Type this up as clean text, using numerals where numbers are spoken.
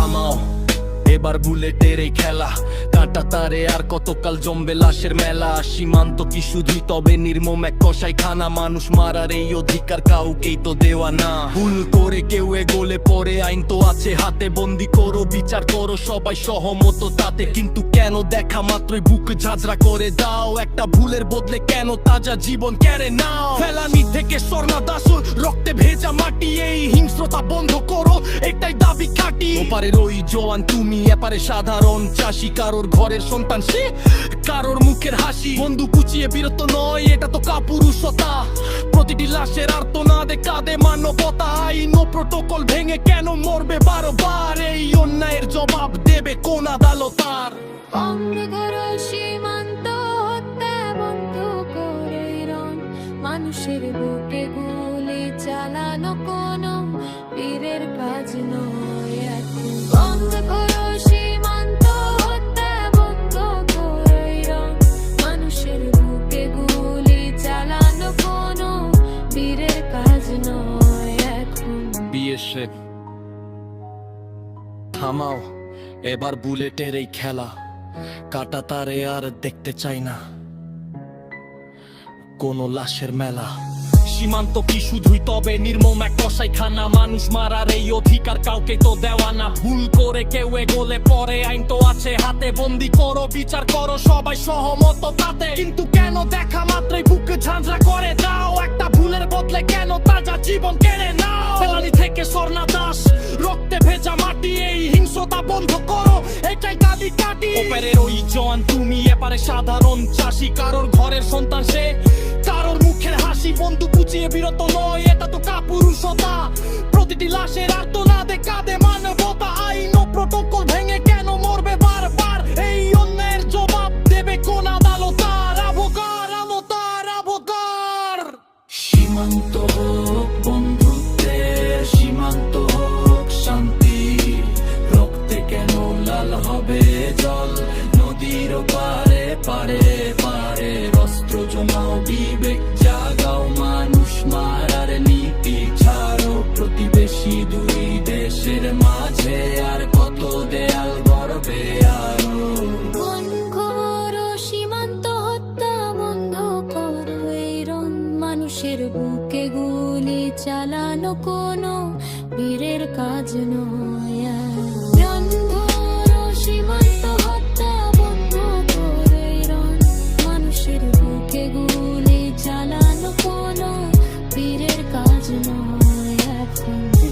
থামাও এবার বুলেটের এই খেলা, কাঁটা তারে আর কতকাল জমবে লাশের মেলা। সীমান্ত কি শুধুই তবে নির্মম এক কসাইখানা? মানুষ মারার এই অধিকার কাউকেই তো দেওয়া না। ভুল করে কেউ এগোলে পরে আইন তো আছে হাতে, বন্দি করো বিচার করো সবাই সহমত তাতে। কিন্তু কেন দেখা মাত্রই বুক ঝাঁঝরা করে দাও? একটা ভুলের বদলে কেন তাজা জীবন কেড়ে নাও? ফেলানি থেকে স্বর্ণা দাস রক্তে ভেজা মাটি, এই হিংস্রতা বন্ধ করো একটাই দাবি খাটি। ওপারের ওই জওয়ান তুমি, এপারে সাধারণ চাষি, কারোর ঘরের সন্তান সে, কারোর মুখের হাসি। বন্ধু কুচিয়ে বিরত নয়, এটা তো কাপুরুষতা। প্রতিটি লাশের আর্তনাদে কাঁদে মানবতা। আইন ও প্রটোকল ভেঙে কেন মরবে বারবার? এই অন্যায়ের জবাব দেবে কোন আদালত? আর বন্ধ করো সীমান্ত হত্যা, বন্ধ করে রণ মানুষের বুকে গুলি চালানো কোনো বীরের কাজ নয় এখন। বন্ধ করো সীমান্ত হত্যা, বন্ধ করে রণ মানুষের বুকে গুলি চালানো কোনো বীরের কাজ নয় এখন। বিএসএফ থামাও এবার বুলেটের এই খেলা, কাটা তারে আর দেখতে চাই না কোনো লাশের মেলা। সীমান্ত কি শুধুই তবে নির্মম এক কসাইখানা? মানুষ মারার এই অধিকার কাউকে তো দেওয়া না। ভুল করে কেউ এগোলে পরে আইন তো আছে হাতে, বন্দি করো বিচার করো সবাই সহমত তাতে। কিন্তু কেন দেখা মাত্রই বুক ঝাঁঝরা করে দাও? একটা ভুলের বদলে কেন তাজা জীবন কেড়ে নাও? ফেলানি থেকে স্বর্ণা দাস রক্তে ভেজা মাটি, এই হিংস্রতা বন্ধ করো এটাই দাবি কাটি। ওপারের ওই জওয়ান তুমি, এপারে সাধারণ চাষি, কারোর ঘরের সন্তান সে, কারোর মুখের হাসি। বন্ধু বুঝিয়ে বিরত নয়, এটা তো কাপুরুষতা। প্রতিটি লাশের আর্তনাদে কাঁদে মানবতা। আইন ও প্রটোকল ভেঙে কেন মরবে বারবার? এই অন্যায়ের জবাব দেবে কোন আদালত? আর আবগার আমতার আবগার। সীমান্ত হোক বন্ধুত্বের, সীমান্ত হোক শান্তি, রক্তে কেন লাল হবে জল? নদীর পারে পারে পারে অস্ত্র জমাও, বিবেক জাগাও, মানুষ মারার নীতি ছাড়ো। প্রতিবেশী দুই দেশের মাঝে আর কত দেয়াল গড়বে আরো? বন্ধ করো সীমান্ত হত্যা, বন্ধ করো এই রণ মানুষের বুকে গুলি চালানো কোনো বীরের কাজ নয়।